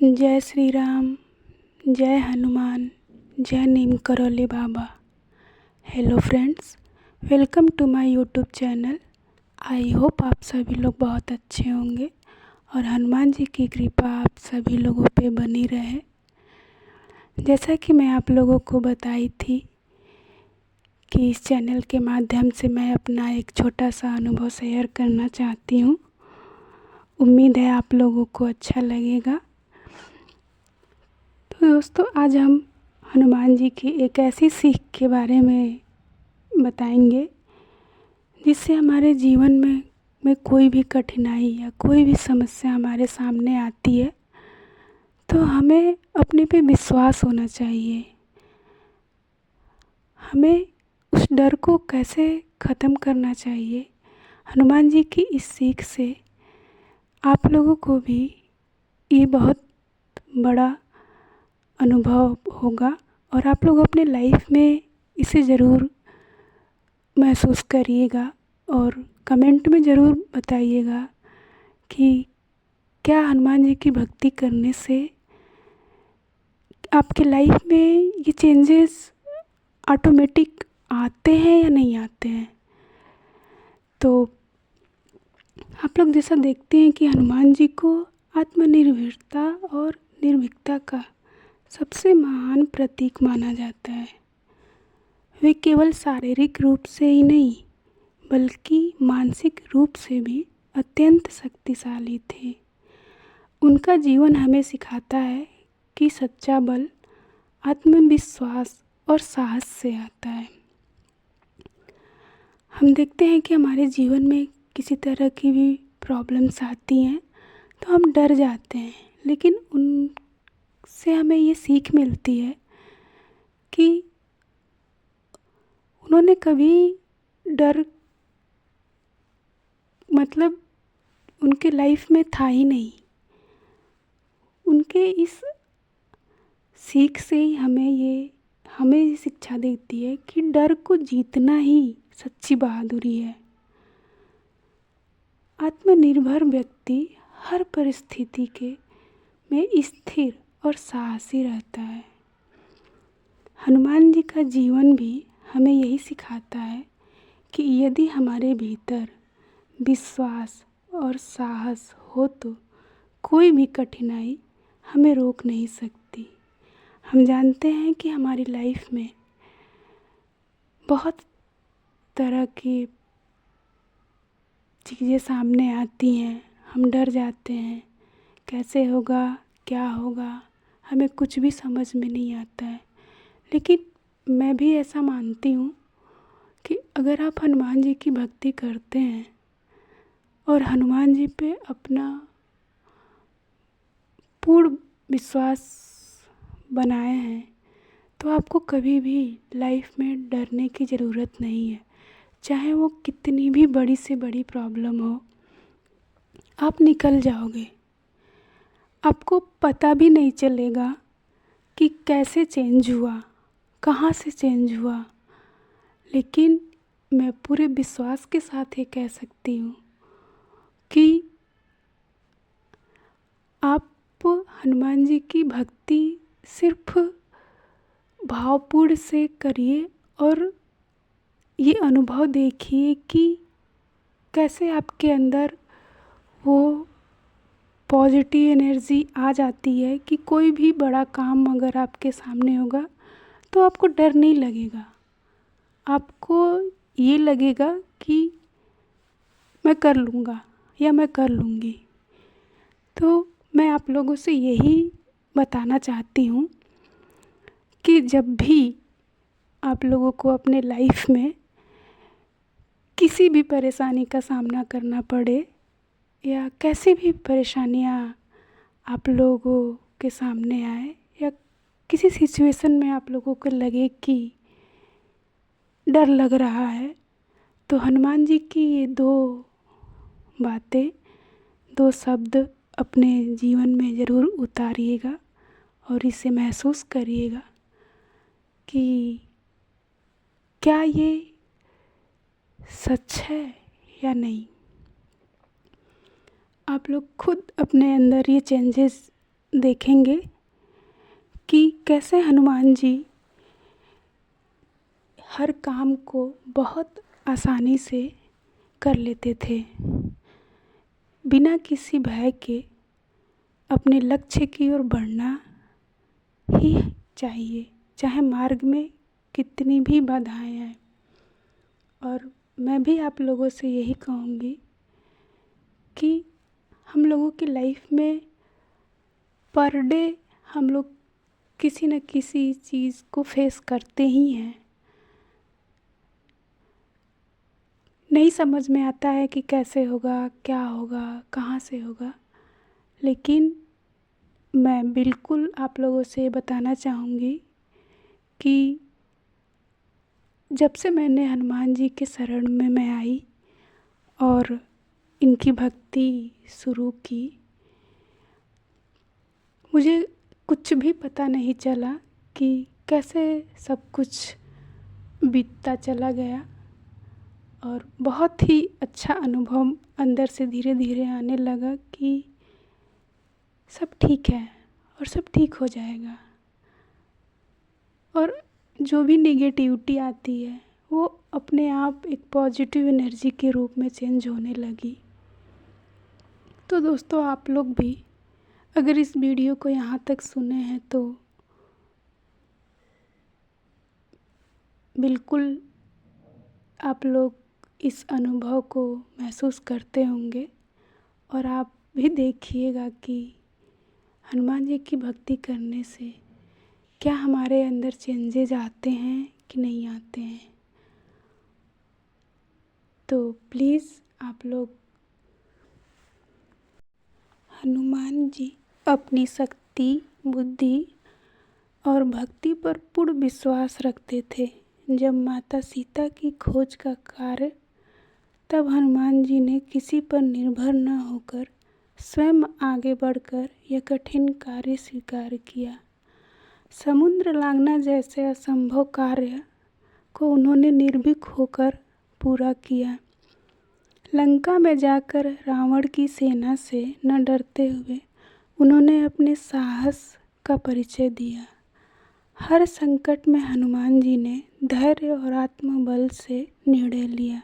जय श्री राम। जय हनुमान। जय Neem Karoli Baba. Hello friends, welcome to my YouTube channel. I hope आप सभी लोग बहुत अच्छे होंगे और हनुमान जी की कृपा आप सभी लोगों पे बनी रहे। जैसा कि मैं आप लोगों को बताई थी कि इस चैनल के माध्यम से मैं अपना एक छोटा सा अनुभव शेयर करना चाहती हूँ। उम्मीद है आप लोगों को अच्छा लगेगा। तो दोस्तों, आज हम हनुमान जी की एक ऐसी सीख के बारे में बताएंगे जिससे हमारे जीवन में कोई भी कठिनाई या कोई भी समस्या हमारे सामने आती है तो हमें अपने पे विश्वास होना चाहिए। हमें उस डर को कैसे ख़त्म करना चाहिए। हनुमान जी की इस सीख से आप लोगों को भी ये बहुत बड़ा अनुभव होगा और आप लोग अपने लाइफ में इसे ज़रूर महसूस करिएगा और कमेंट में ज़रूर बताइएगा कि क्या हनुमान जी की भक्ति करने से आपके लाइफ में ये चेंजेस ऑटोमेटिक आते हैं या नहीं आते हैं। तो आप लोग जैसा देखते हैं कि हनुमान जी को आत्मनिर्भरता और निर्भीकता का सबसे महान प्रतीक माना जाता है। वे केवल शारीरिक रूप से ही नहीं बल्कि मानसिक रूप से भी अत्यंत शक्तिशाली थे। उनका जीवन हमें सिखाता है कि सच्चा बल आत्मविश्वास और साहस से आता है। हम देखते हैं कि हमारे जीवन में किसी तरह की भी प्रॉब्लम्स आती हैं तो हम डर जाते हैं, लेकिन उनसे हमें ये सीख मिलती है कि उन्होंने कभी डर उनके लाइफ में था ही नहीं। उनके इस सीख से ही हमें ये शिक्षा देती है कि डर को जीतना ही सच्ची बहादुरी है। आत्मनिर्भर व्यक्ति हर परिस्थिति में स्थिर और साहसी रहता है। हनुमान जी का जीवन भी हमें यही सिखाता है कि यदि हमारे भीतर विश्वास और साहस हो तो कोई भी कठिनाई हमें रोक नहीं सकती। हम जानते हैं कि हमारी लाइफ में बहुत तरह की चीज़ें सामने आती हैं, हम डर जाते हैं, कैसे होगा, क्या होगा, हमें कुछ भी समझ में नहीं आता है। लेकिन मैं भी ऐसा मानती हूँ कि अगर आप हनुमान जी की भक्ति करते हैं और हनुमान जी पे अपना पूर्ण विश्वास बनाए हैं तो आपको कभी भी लाइफ में डरने की ज़रूरत नहीं है। चाहे वो कितनी भी बड़ी से बड़ी प्रॉब्लम हो, आप निकल जाओगे। आपको पता भी नहीं चलेगा कि कैसे चेंज हुआ, कहाँ से चेंज हुआ। लेकिन मैं पूरे विश्वास के साथ ये कह सकती हूँ कि आप हनुमान जी की भक्ति सिर्फ भावपूर्ण से करिए और ये अनुभव देखिए कि कैसे आपके अंदर वो पॉजिटिव एनर्जी आ जाती है कि कोई भी बड़ा काम अगर आपके सामने होगा तो आपको डर नहीं लगेगा। आपको ये लगेगा कि मैं कर लूँगा या मैं कर लूँगी। तो मैं आप लोगों से यही बताना चाहती हूँ कि जब भी आप लोगों को अपने लाइफ में किसी भी परेशानी का सामना करना पड़े या कैसी भी परेशानियाँ आप लोगों के सामने आए या किसी सिचुएशन में आप लोगों को लगे कि डर लग रहा है, तो हनुमान जी की ये दो बातें, दो शब्द अपने जीवन में ज़रूर उतारिएगा और इसे महसूस करिएगा कि क्या ये सच है या नहीं। आप लोग खुद अपने अंदर ये चेंजेस देखेंगे कि कैसे हनुमान जी हर काम को बहुत आसानी से कर लेते थे, बिना किसी भय के। अपने लक्ष्य की ओर बढ़ना ही चाहिए, चाहे मार्ग में कितनी भी बाधाएं आए। और मैं भी आप लोगों से यही कहूँगी कि हम लोगों की लाइफ में पर डे हम लोग किसी न किसी चीज़ को फेस करते ही हैं। नहीं समझ में आता है कि कैसे होगा, क्या होगा, कहाँ से होगा, लेकिन मैं बिल्कुल आप लोगों से बताना चाहूँगी कि जब से मैंने हनुमान जी के शरण में मैं आई और इनकी भक्ति शुरू की, मुझे कुछ भी पता नहीं चला कि कैसे सब कुछ बीतता चला गया। और बहुत ही अच्छा अनुभव अंदर से धीरे धीरे आने लगा कि सब ठीक है और सब ठीक हो जाएगा। और जो भी नेगेटिविटी आती है वो अपने आप एक पॉजिटिव एनर्जी के रूप में चेंज होने लगी। तो दोस्तों, आप लोग भी अगर इस वीडियो को यहाँ तक सुने हैं तो बिल्कुल आप लोग इस अनुभव को महसूस करते होंगे। और आप भी देखिएगा कि हनुमान जी की भक्ति करने से क्या हमारे अंदर चेंजेज आते हैं कि नहीं आते हैं। तो प्लीज़ आप लोग हनुमान जी अपनी शक्ति, बुद्धि और भक्ति पर पूर्ण विश्वास रखते थे। जब माता सीता की खोज का कार्य, तब हनुमान जी ने किसी पर निर्भर न होकर स्वयं आगे बढ़कर यह कठिन कार्य स्वीकार किया। समुद्र लांघना जैसे असंभव कार्य को उन्होंने निर्भीक होकर पूरा किया। लंका में जाकर रावण की सेना से न डरते हुए उन्होंने अपने साहस का परिचय दिया। हर संकट में हनुमान जी ने धैर्य और आत्मबल से निर्णय लिया।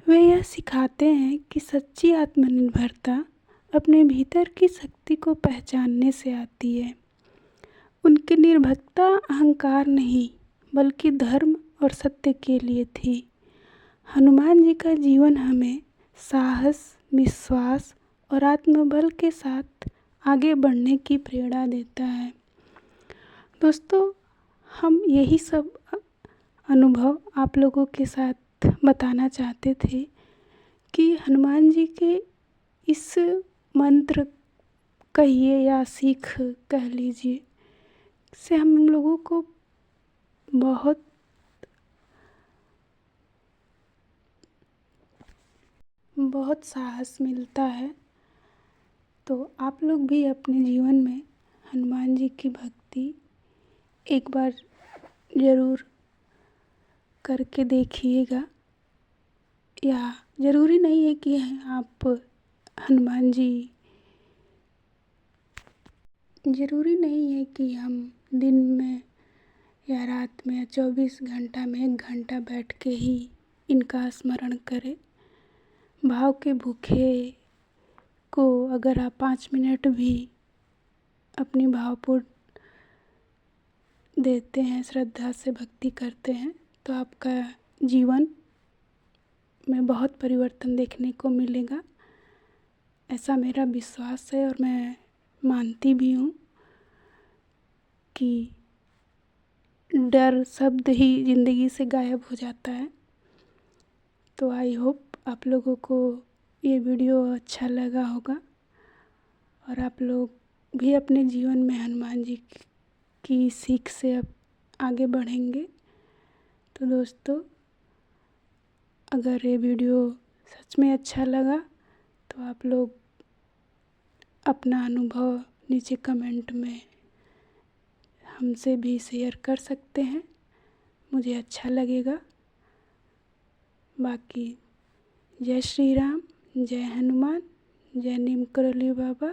वे यह सिखाते हैं कि सच्ची आत्मनिर्भरता अपने भीतर की शक्ति को पहचानने से आती है। उनकी निर्भीकता अहंकार नहीं बल्कि धर्म और सत्य के लिए थी। हनुमान जी का जीवन हमें साहस, विश्वास और आत्मबल के साथ आगे बढ़ने की प्रेरणा देता है। दोस्तों, हम यही सब अनुभव आप लोगों के साथ बताना चाहते थे कि हनुमान जी के इस मंत्र कहिए या सीख कह लीजिए से हम लोगों को बहुत बहुत साहस मिलता है। तो आप लोग भी अपने जीवन में हनुमान जी की भक्ति एक बार ज़रूर करके देखिएगा। या ज़रूरी नहीं है कि आप हनुमान जी ज़रूरी नहीं है कि हम दिन में या रात में या 24 घंटा में 1 घंटा बैठ के ही इनका स्मरण करें। भाव के भूखे को अगर आप 5 मिनट भी अपनी भावपूर्ण देते हैं, श्रद्धा से भक्ति करते हैं, तो आपका जीवन में बहुत परिवर्तन देखने को मिलेगा। ऐसा मेरा विश्वास है और मैं मानती भी हूँ कि डर शब्द ही ज़िंदगी से गायब हो जाता है। तो आई होप आप लोगों को ये वीडियो अच्छा लगा होगा और आप लोग भी अपने जीवन में हनुमान जी की सीख से अब आगे बढ़ेंगे। तो दोस्तों, अगर ये वीडियो सच में अच्छा लगा तो आप लोग अपना अनुभव नीचे कमेंट में हमसे भी शेयर कर सकते हैं, मुझे अच्छा लगेगा। बाकी जय श्री राम, जय हनुमान, जय नीम करौली बाबा।